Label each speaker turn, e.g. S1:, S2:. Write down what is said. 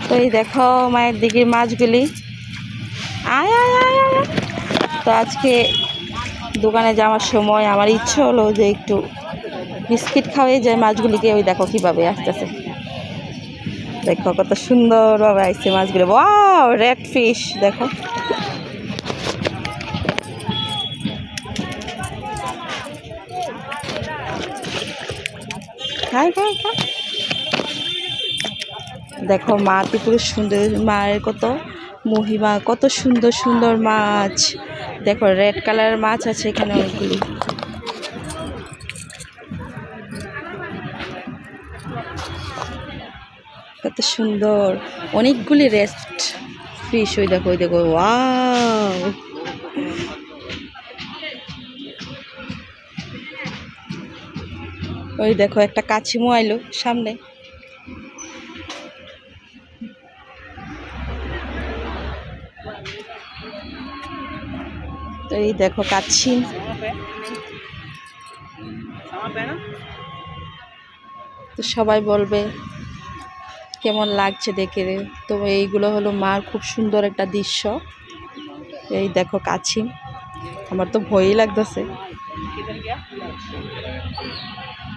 S1: তো এই দেখো মায়ের দিকের মাছগুলি। আয় আয় আয় আয়। তো আজকে দোকানে যাওয়ার সময় আমার ইচ্ছে হলো যে একটু বিস্কিট খাওয়াই যায় মাছগুলিকে। ওই দেখো কিভাবে আসতেছে, দেখো কত সুন্দরভাবে আসছে মাছগুলো। ওয়াও, রেড ফিশ দেখো। খাই খাই খাই। দেখো মা পুরো সুন্দর, মায়ের কত মহিমা, কত সুন্দর সুন্দর মাছ। দেখো রেড কালারের মাছ আছে এখানে অনেকগুলি। কত সুন্দর, অনেকগুলি রেস্ট ফিশ। ওই দেখো ওই দেখো, ওয়াও। ওই দেখো একটা কাছিমো আইলো সামনে। এই দেখো কাছিম। তো সবাই বলবে কেমন লাগছে দেখে। তো এইগুলো হলো মার খুব সুন্দর একটা দৃশ্য। এই দেখো কাছিম, আমার তো ভয়ই লাগতেছে।